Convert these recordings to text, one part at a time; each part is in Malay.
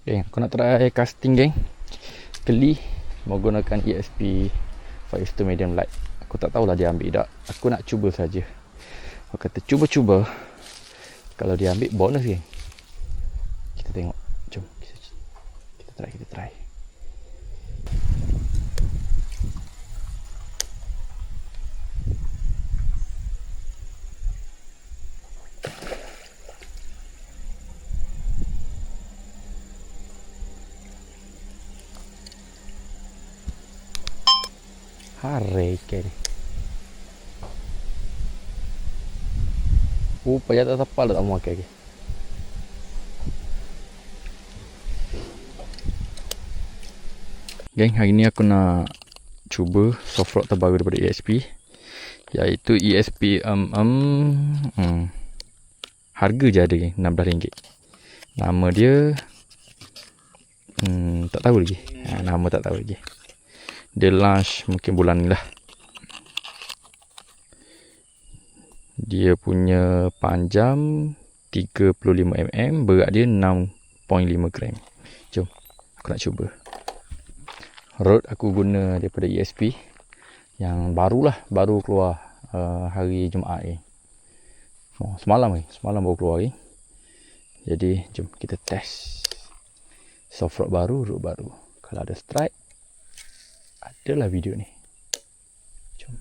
Geng, aku nak try casting geng. Sekali menggunakan ESP Firestone Medium Light. Aku tak tahulah dia ambil tak. Aku nak cuba saja. Aku kata cuba-cuba. Kalau dia ambil bonus geng. Kita tengok. Jom kita try. Hari ke ni. Payah tak tapal tak mau ke. Geng, hari ni aku nak cuba soft rock terbaru daripada ESP, iaitu ESP harga je ada geng, RM16. Nama dia tak tahu lagi. Nama tak tahu lagi. Dia launch mungkin bulan ni lah. Dia punya panjang 35mm, berat dia 6.5 gram. Jom, aku nak cuba. Rod aku guna daripada ESP yang baru keluar hari Jumaat ni. Semalam baru keluar ni. Jadi jom kita test soft rod baru, rod baru. Kalau ada strike, adalah video ni. Jom.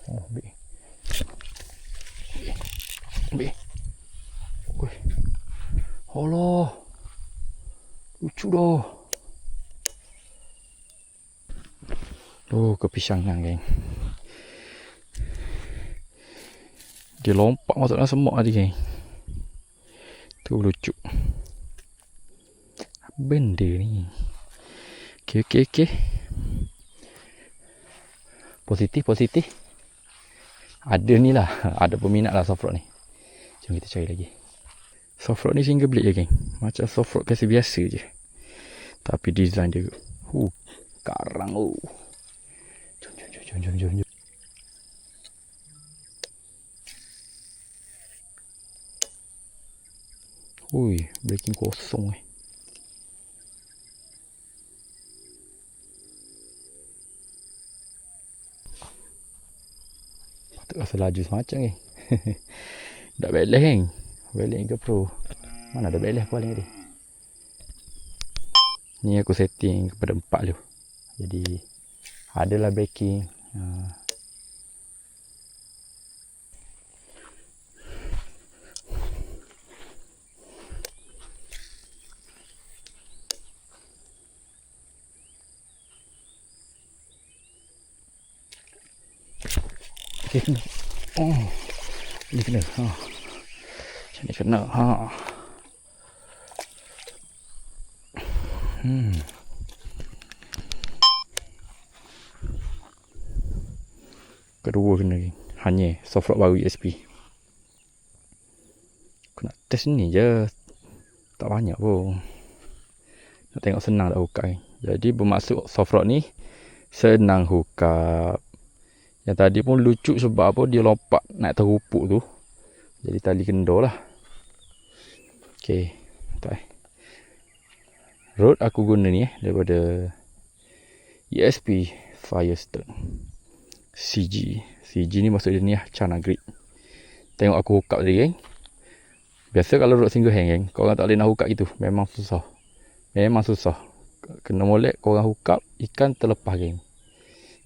Ambil. Wih. Allah. Lucu dah. Kepisangan geng. Dia lompat masuk dalam semak tadi geng. Tu lucu. Benda ni. Okey. Positif. Ada ni lah. Ada peminat lah soft rock ni. Jom kita cari lagi. Soft rock ni single blade je geng. Macam soft rock biasa je. Tapi design dia karang Jom. Breaking kosong Patut rasa laju semacam ni. Tak balance kan. Balance ke pro. Mana ada balance paling tadi. Ni aku setting kepada 4 tu. Jadi adalah breaking. Okay, kena. Ni kena. Macam ni kena. Kedua kena ni. Hanya soft rock baru ESP. Aku nak test ni je. Tak banyak pun. Nak tengok senang tak hook up ni. Jadi bermaksud soft rock ni senang hook up. Yang tadi pun lucu sebab apa, dia lompat naik terupuk tu. Jadi tali kendor lah. Okay, tak. Rod aku guna ni daripada ESP Firestone CG ni maksud dia ni China Grip. Tengok aku hook up tadi geng. Biasa kalau rod single hand geng, korang tak boleh nak hook up gitu. Memang susah. Kena molek korang hook up, ikan terlepas geng.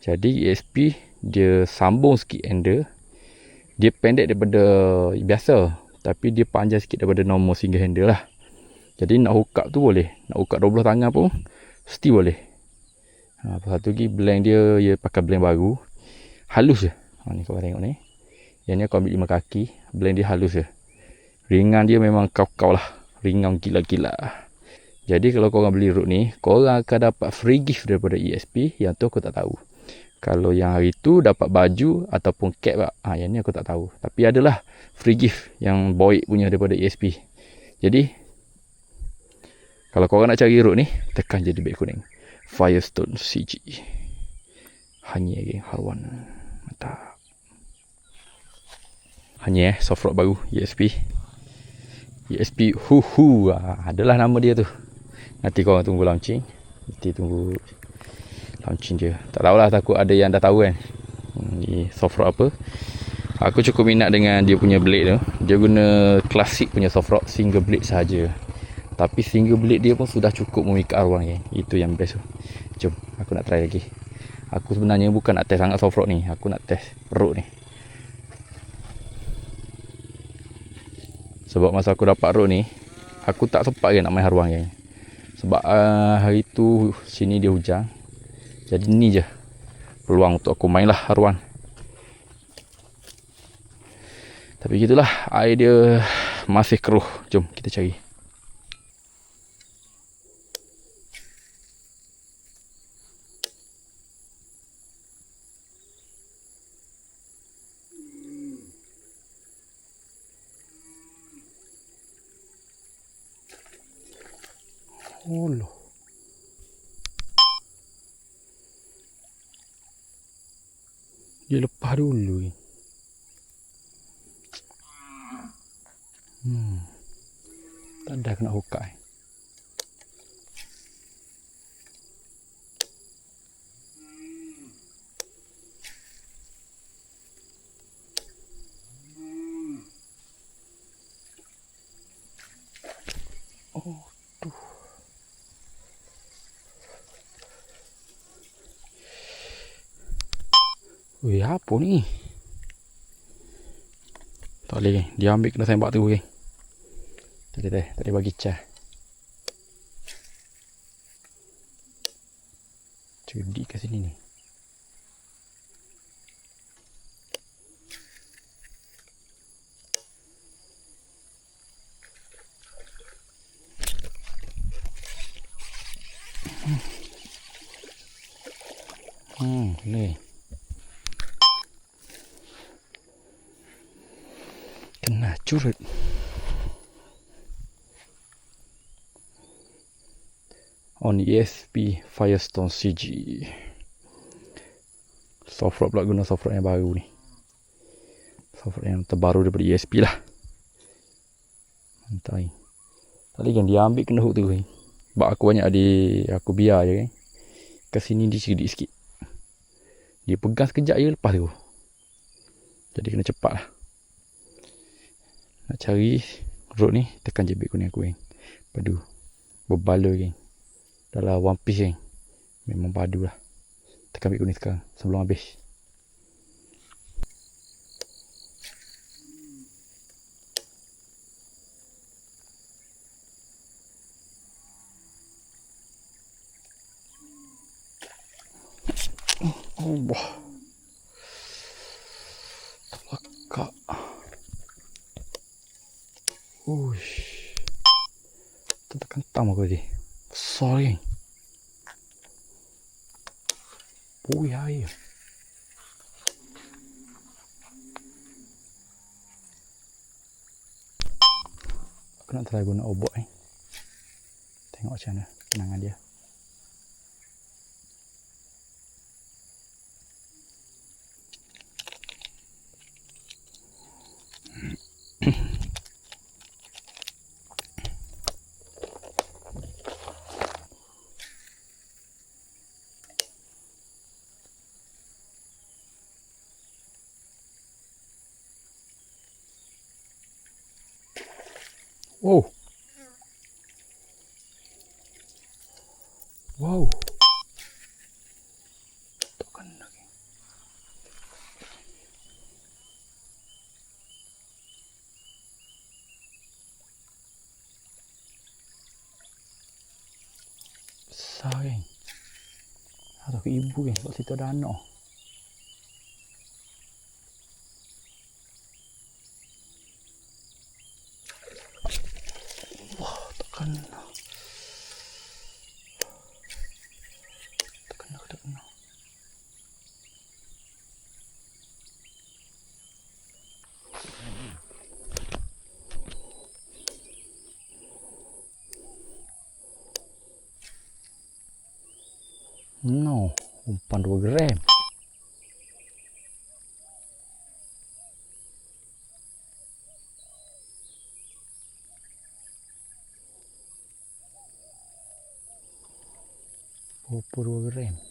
Jadi ESP dia sambung sikit handle. Dia pendek daripada biasa, tapi dia panjang sikit daripada normal single handle lah. Jadi nak hook up tu boleh. Nak hook up 12 tangan pun mesti boleh. Satu lagi blend dia pakai blend baru. Halus je. Ni korang tengok ni. Yang ni aku ambil 5 kaki. Blend dia halus je. Ringan dia memang kau-kau lah. Ringan gila-gila. Jadi kalau korang beli rod ni, korang akan dapat free gift daripada ESP. Yang tu aku tak tahu. Kalau yang hari tu dapat baju ataupun cap lah. Yang ni aku tak tahu. Tapi adalah free gift yang Boyd punya daripada ESP. Jadi kalau korang nak cari rod ni, tekan je di beg kuning. Firestone CG. Hanya geng haruan. Mantap. Hanya soft rock baru ESP. ESP Huhu. Adalah nama dia tu. Nanti korang tunggu launching. Nanti tunggu launching dia. Tak tahulah, takut ada yang dah tahu kan. Ni soft rock apa. Aku cukup minat dengan dia punya blade tu. Dia guna klasik punya soft rock, single blade sahaja. Tapi single blade dia pun sudah cukup memikat arwah ni. Itu yang best tu. Jom, aku nak try lagi. Aku sebenarnya bukan nak test sangat soft rock ni. Aku nak test road ni. Sebab masa aku dapat road ni, aku tak sempat ke nak main haruan ni. Sebab hari tu sini dia hujan. Jadi ni je peluang untuk aku main lah haruan. Tapi gitulah, air dia masih keruh. Jom kita cari. Oh loh. Dia lepas dulu ni. Tak ada kena hukak. Oh, tuh. Weh, apa ni? Tak boleh, dia ambil kena sembak tu, geng. Tak boleh bagi cas. Cerdik kat sini ni. Boleh. Kena curut. On ESP Firestone CG. Soft rock pula, guna soft rock yang baru ni. Soft rock yang terbaru daripada ESP lah. Mantap. Tadi kan dia ambil kena hook tu kan. Sebab aku banyak aku biar je kan. Kesini dia cerdik sikit. Dia pegang sekejap je lepas tu. Jadi kena cepat lah. Nak cari road ni, tekan je beg kuning aku kan. Padu. Berbaloi kan. Dalam one piece kan. Memang padu lah. Tekan beg kuning sekarang sebelum habis. Allah. Terlekak. Uish. Tekan tam aku tadi. Besar kan. Pui air. Aku nak try guna obok ni. Tengok macam mana kenangan dia. Oh. Wow. Tak kena lagi. Besar kan. Atau ke ibu kan. Sebab situ ada anak. Wah, tak kena. Tak kena. No, umpan 2 gram. 22 gram.